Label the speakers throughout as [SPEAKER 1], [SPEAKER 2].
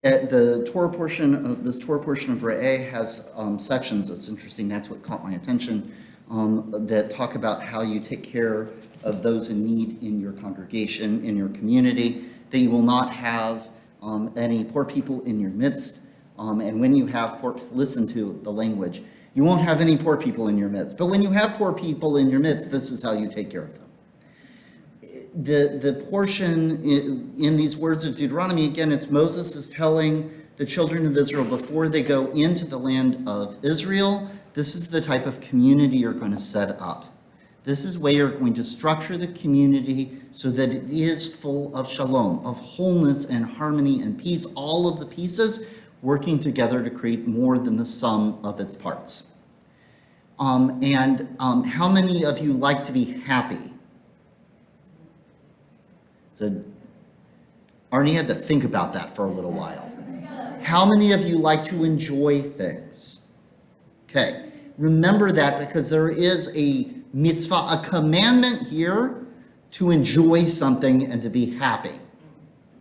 [SPEAKER 1] The Torah portion of this Torah portion of Re'eh has sections. It's interesting. That's what caught my attention. That talk about how you take care of those in need in your congregation, in your community. That you will not have any poor people in your midst. And when you have poor, listen to the language. You won't have any poor people in your midst. But when you have poor people in your midst, this is how you take care of them. The portion in these words of Deuteronomy, again, it's Moses is telling the children of Israel before they go into the land of Israel, this is the type of community you're going to set up. This is where you're going to structure the community so that it is full of shalom, of wholeness and harmony and peace, all of the pieces working together to create more than the sum of its parts. How many of you like to be happy? So Arnie had to think about that for a little while. How many of you like to enjoy things? Okay, remember that because there is a mitzvah, a commandment here to enjoy something and to be happy.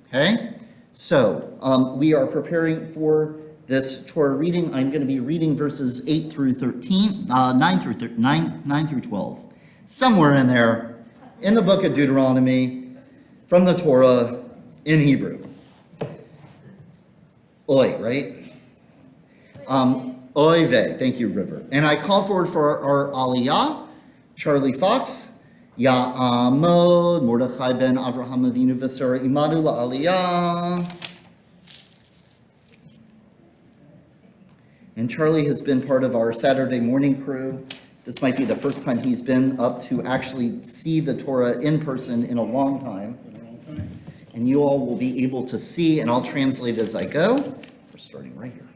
[SPEAKER 1] Okay, so we are preparing for this Torah reading. I'm going to be reading verses 8 through 13, 9 through 12, somewhere in there in the book of Deuteronomy, from the Torah in Hebrew. Oy, right? Oy vey, thank you, River. And I call forward for our Aliyah, Charlie Fox, Ya'amod, Mordechai ben Avraham Avinu V'Sara Imadu La'aliyah. And Charlie has been part of our Saturday morning crew. This might be the first time he's been up to actually see the Torah in person in a long time. And you all will be able to see, and I'll translate as I go. We're starting right here.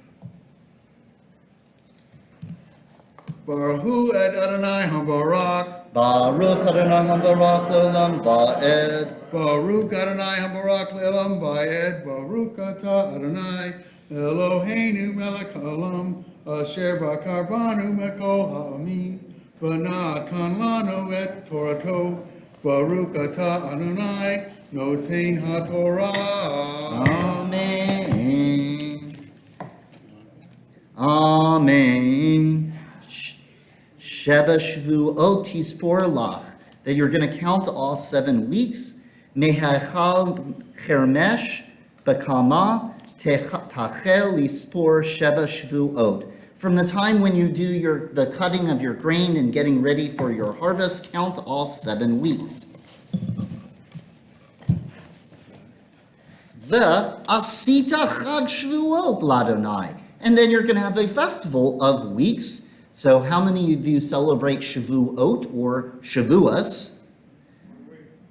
[SPEAKER 2] Baruch et Adonai HaBarak.
[SPEAKER 1] Baruch Adonai HaBarak Le'olam Va'ed.
[SPEAKER 2] Baruch Adonai HaBarak Le'olam Va'ed. Baruch Atah Adonai Eloheinu melech haolam asher bakar banu mekol ha'amin v'natan lanu et Torato. Baruch Atah Adonai Notein HaTorah.
[SPEAKER 1] Amen. Amen. Sheva Shvuot Tispor Lach, that you're going to count off 7 weeks. Mehachal Chermesh Bakama Tachel Lispor Sheva Shvuot. From the time when you do the cutting of your grain and getting ready for your harvest, count off 7 weeks. The Asita Chag Shvuot Ladonai. And then you're going to have a festival of weeks. So how many of you celebrate Shavuot or Shavuos?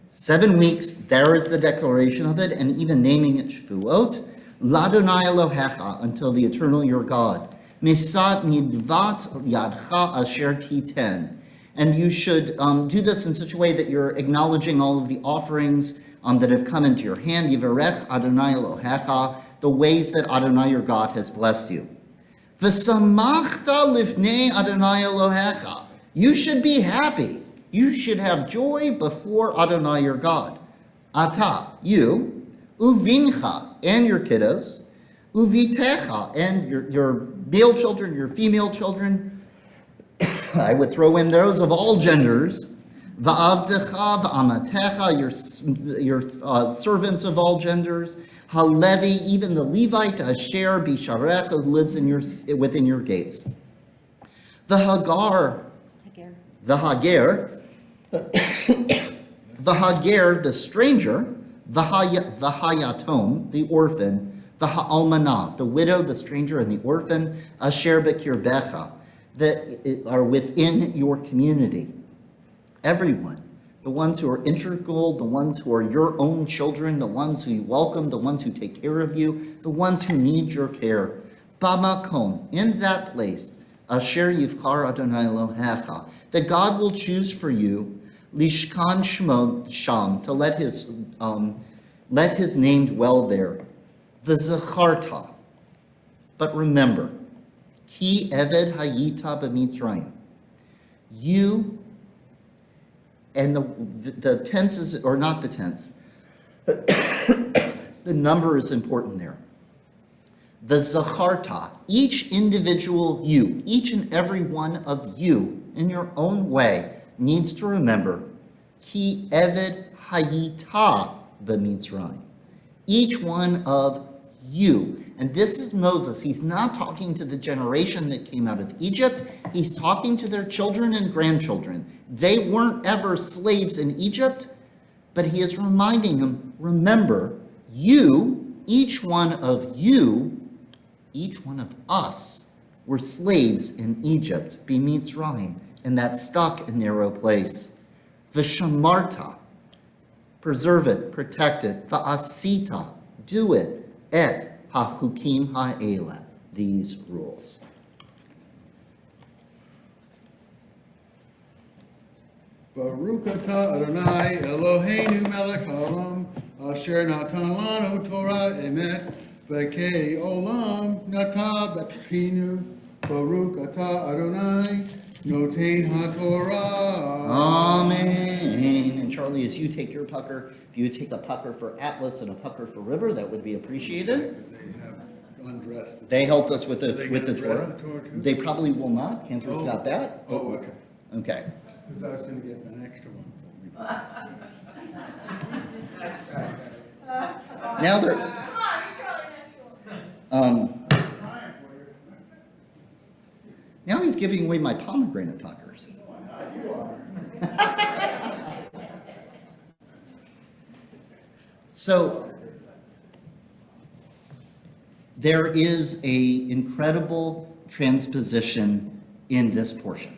[SPEAKER 1] 7 weeks, there is the declaration of it, and even naming it Shavuot. Ladonai Elohecha, until the eternal your God. Mesat nidvat yadcha asher titen. And you should do this in such a way that you're acknowledging all of the offerings that have come into your hand. Yivarech Adonai Elohecha, the ways that Adonai your God has blessed you. V'samachta lifnei Adonai Elohecha. You should be happy. You should have joy before Adonai your God. Ata, you, uvincha, and your kiddos, uvitecha, and your male children, your female children. I would throw in those of all genders. Va'avdecha v'amatecha, your servants of all genders. Halevi, even the Levite, Asher Bisharecha, who lives within your gates. The Hagar, the Hager, the stranger, the Hayatom, the orphan, the Ha'almanah, the widow, the stranger, and the orphan, Asher Bekirbecha, that are within your community. Everyone. The ones who are integral, the ones who are your own children, the ones who you welcome, the ones who take care of you, the ones who need your care. Bamakom, in that place, Asher Yivchar Adonai Elohecha, that God will choose for you, Lishkan Shmo Sham, to let his name dwell there. The Zacharta, but remember, Ki Eved Hayita B'Mitzrayim, you. And the tenses, or not the tense, the number is important there. V'zacharta, each individual you, each and every one of you in your own way needs to remember, ki eved hayita b'mitzrayim. Each one of you. And this is Moses. He's not talking to the generation that came out of Egypt. He's talking to their children and grandchildren. They weren't ever slaves in Egypt, but he is reminding them, remember, you, each one of you, each one of us were slaves in Egypt, b'mitzrayim, in that stuck and narrow place. V'shamarta, preserve it, protect it. V'asita, do it. Et hachukim ha'ela, these rules.
[SPEAKER 2] Baruch atah Adonai Eloheinu melech haolam asher natan lanu Torah emet v'kei olam nata b'tchinu. Baruch atah Adonai notein haTorah.
[SPEAKER 1] Amen. And Charlie, as you take your pucker, if you would take a pucker for Atlas and a pucker for River, that would be appreciated.
[SPEAKER 2] Because they have undressed.
[SPEAKER 1] They helped us with
[SPEAKER 2] Do they
[SPEAKER 1] the
[SPEAKER 2] get undressed
[SPEAKER 1] Torah.
[SPEAKER 2] the Torah too?
[SPEAKER 1] They probably will not. Cantor's
[SPEAKER 2] Oh.
[SPEAKER 1] got that.
[SPEAKER 2] Oh, okay.
[SPEAKER 1] Okay.
[SPEAKER 2] Because I was gonna get an extra one for me.
[SPEAKER 1] Now they're,
[SPEAKER 3] Come on, you're Charlie next one.
[SPEAKER 1] now he's giving away my pomegranate puckers. So there is a incredible transposition in this portion.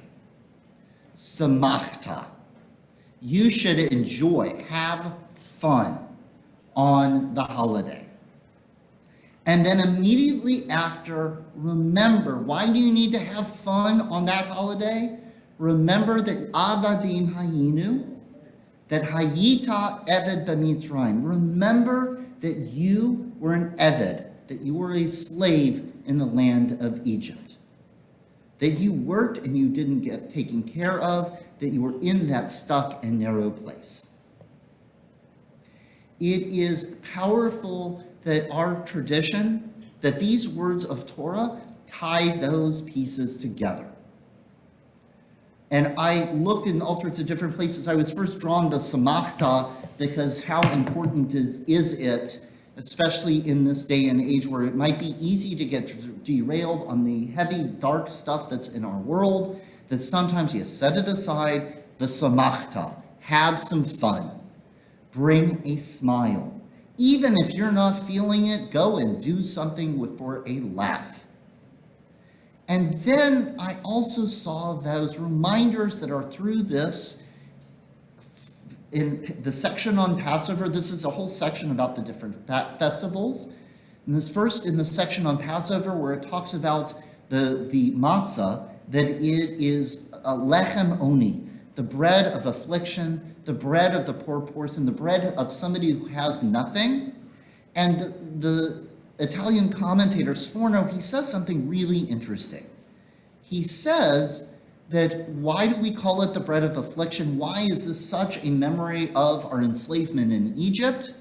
[SPEAKER 1] Samachta. You should enjoy, have fun on the holiday. And then immediately after, remember, why do you need to have fun on that holiday? Remember that Avadim Hayinu, that Hayita Eved B'Mitzrayim. Remember that you were an Eved, that you were a slave in the land of Egypt. That you worked and you didn't get taken care of, that you were in that stuck and narrow place. It is powerful that our tradition, that these words of Torah tie those pieces together. And I looked in all sorts of different places. I was first drawn to Samachta because how important is it, especially in this day and age where it might be easy to get derailed on the heavy, dark stuff that's in our world, that sometimes you set it aside, the Samachta, have some fun, bring a smile. Even if you're not feeling it, go and do something for a laugh. And then I also saw those reminders that are through this in the section on Passover. This is a whole section about the different festivals. And this first in the section on Passover where it talks about the matzah, that it is a lechem oni, the bread of affliction, the bread of the poor person, the bread of somebody who has nothing. And the Italian commentator Sforno, he says something really interesting. He says that why do we call it the bread of affliction? Why is this such a memory of our enslavement in Egypt?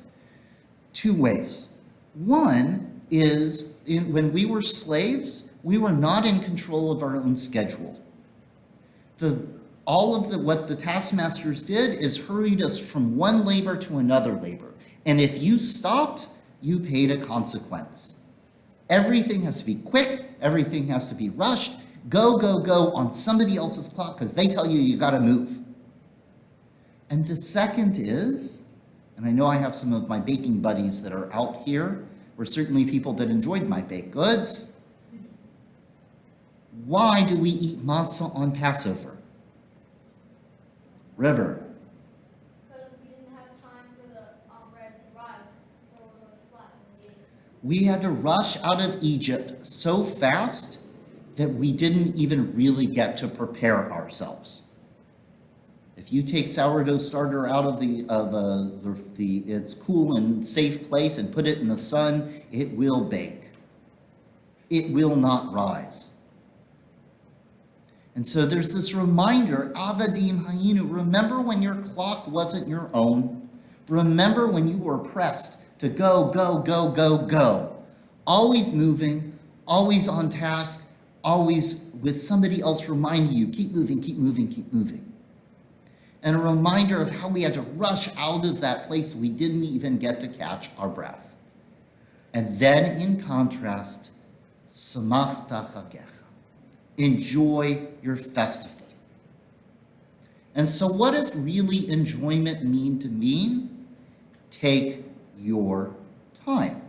[SPEAKER 1] Two ways. One is when we were slaves, we were not in control of our own schedule. What the taskmasters did is hurried us from one labor to another labor. And if you stopped, you paid a consequence. Everything has to be quick, everything has to be rushed. Go, go, go on somebody else's clock because they tell you you got to move. And the second is, and I know I have some of my baking buddies that are out here, or certainly people that enjoyed my baked goods. Why do we eat matzah on Passover? River.
[SPEAKER 3] Because we didn't have time for the bread to rise, so it was already flat when we ate it.
[SPEAKER 1] We had to rush out of Egypt so fast that we didn't even really get to prepare ourselves. If you take sourdough starter out of its cool and safe place and put it in the sun, it will bake. It will not rise. And so there's this reminder, Avadim Hayinu, remember when your clock wasn't your own? Remember when you were pressed to go, go, go, go, go. Always moving, always on task, always with somebody else reminding you, keep moving, keep moving, keep moving. And a reminder of how we had to rush out of that place we didn't even get to catch our breath. And then in contrast, Samachta Chagecha. Enjoy your festival. And so what does really enjoyment mean to me? Take your time.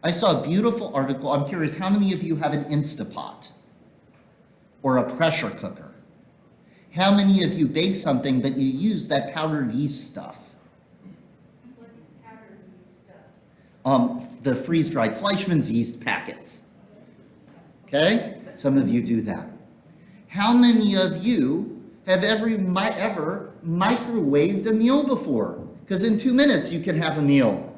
[SPEAKER 1] I saw a beautiful article. I'm curious, how many of you have an Instapot or a pressure cooker? How many of you bake something but you use that powdered yeast stuff?
[SPEAKER 4] What's powdered yeast stuff?
[SPEAKER 1] The freeze-dried Fleischmann's yeast packets. Okay? Some of you do that. How many of you have ever microwaved a meal before? Because in 2 minutes you can have a meal.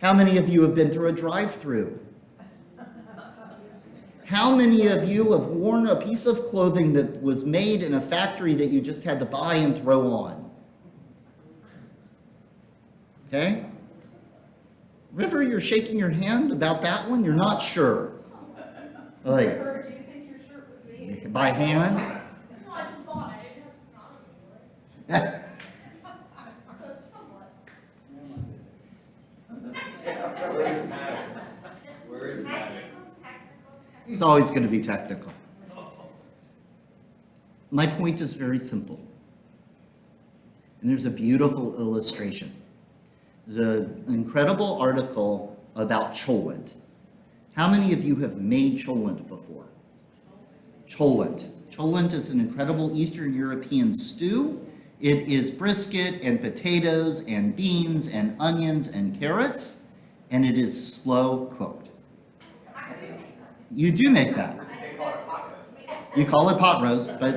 [SPEAKER 1] How many of you have been through a drive-through? How many of you have worn a piece of clothing that was made in a factory that you just had to buy and throw on? Okay? River, you're shaking your hand about that one? You're not sure. Oh, yeah.
[SPEAKER 4] Or do you think your shirt was made?
[SPEAKER 1] By hand?
[SPEAKER 3] No, I just bought it. I didn't have to promise me. So it's somewhat.
[SPEAKER 1] It's always going to be technical. My point is very simple. And there's a beautiful illustration. There's an incredible article about cholent. How many of you have made cholent before? Cholent. Cholent is an incredible Eastern European stew. It is brisket and potatoes and beans and onions and carrots, and it is slow cooked. You do make that. You call it pot roast, but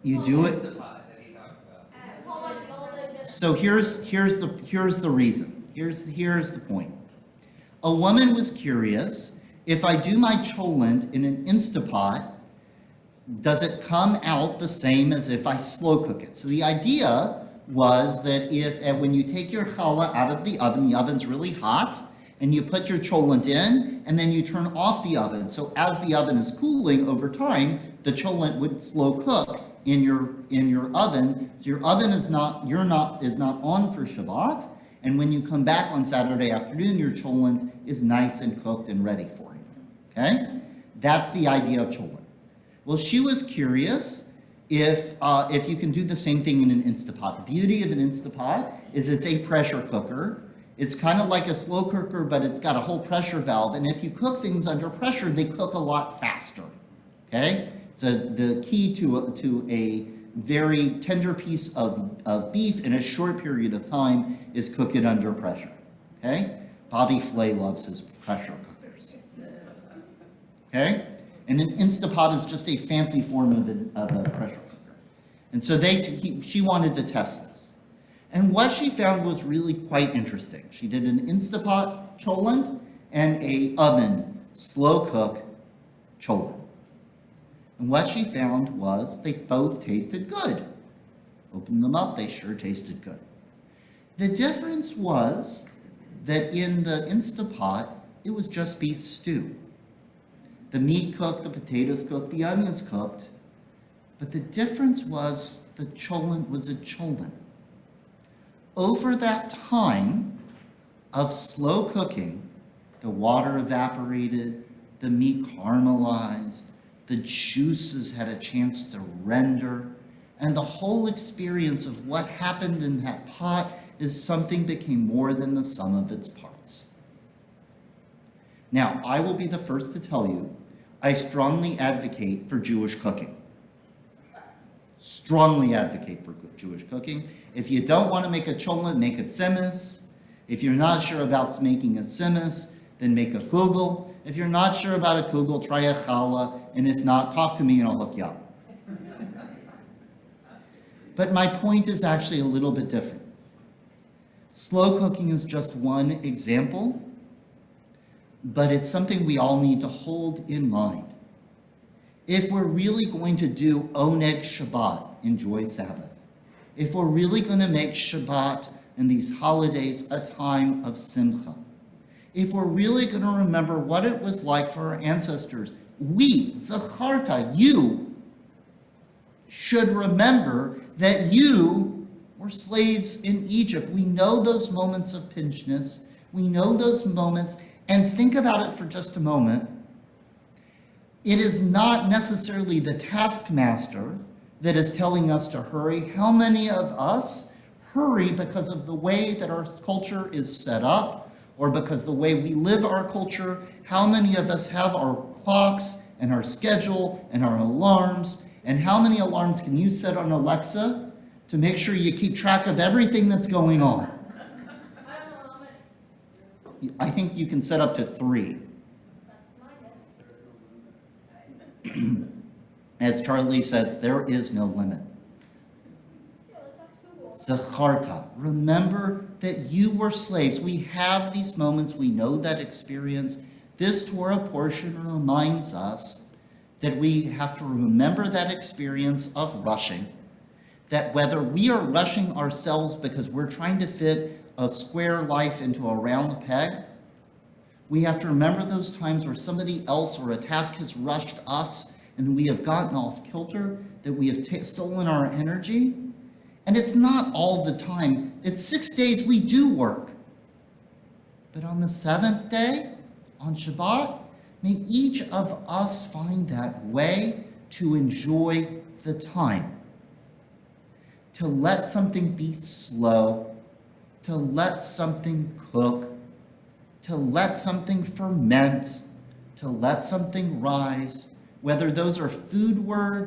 [SPEAKER 1] you do it.
[SPEAKER 3] Call like the old days.
[SPEAKER 1] So here's the reason. Here's the point. A woman was curious, if I do my cholent in an Instapot, does it come out the same as if I slow cook it? So the idea was that when you take your challah out of the oven's really hot, and you put your cholent in, and then you turn off the oven. So as the oven is cooling over time, the cholent would slow cook in your oven. So your oven is not on for Shabbat, and when you come back on Saturday afternoon, your cholent is nice and cooked and ready for you. Okay? That's the idea of cholent. Well, she was curious if you can do the same thing in an Instapot. The beauty of an Instapot is it's a pressure cooker. It's kind of like a slow cooker, but it's got a whole pressure valve. And if you cook things under pressure, they cook a lot faster. Okay? So the key to a very tender piece of beef in a short period of time is cook it under pressure. Okay? Bobby Flay loves his pressure cookers. Okay? And an Instapot is just a fancy form of a pressure cooker. And so she wanted to test this. And what she found was really quite interesting. She did an Instapot cholent and a oven slow cook cholent. And what she found was they both tasted good. Open them up, they sure tasted good. The difference was that in the Instapot, it was just beef stew. The meat cooked, the potatoes cooked, the onions cooked, but the difference was the cholent was a cholent. Over that time of slow cooking, the water evaporated, the meat caramelized, the juices had a chance to render, and the whole experience of what happened in that pot is something that became more than the sum of its parts. Now, I will be the first to tell you, I strongly advocate for Jewish cooking. Strongly advocate for Jewish cooking. If you don't want to make a cholent, make a tzemes. If you're not sure about making a tzemes, then make a kugel. If you're not sure about a kugel, try a challah, and if not, talk to me and I'll hook you up. But my point is actually a little bit different. Slow cooking is just one example, but it's something we all need to hold in mind. If we're really going to do Oneg Shabbat, enjoy Sabbath, if we're really going to make Shabbat and these holidays a time of simcha, if we're really going to remember what it was like for our ancestors, we, Zacharta, you, should remember that you were slaves in Egypt. We know those moments of pinchness. We know those moments, and think about it for just a moment. It is not necessarily the taskmaster that is telling us to hurry. How many of us hurry because of the way that our culture is set up, or because the way we live our culture? How many of us have our clocks and our schedule and our alarms? And how many alarms can you set on Alexa to make sure you keep track of everything that's going on?
[SPEAKER 3] I don't know how many.
[SPEAKER 1] I think you can set up to 3.
[SPEAKER 3] That's my guess.
[SPEAKER 1] As Charlie says, there is no limit.
[SPEAKER 3] Yeah, let's ask Google.
[SPEAKER 1] Zacharta, remember that you were slaves. We have these moments, we know that experience. This Torah portion reminds us that we have to remember that experience of rushing, that whether we are rushing ourselves because we're trying to fit a square life into a round peg, we have to remember those times where somebody else or a task has rushed us and we have gotten off kilter, that we have stolen our energy. And it's not all the time. It's 6 days we do work. But on the 7th day, on Shabbat, may each of us find that way to enjoy the time, to let something be slow, to let something cook, to let something ferment, to let something rise, whether those are food words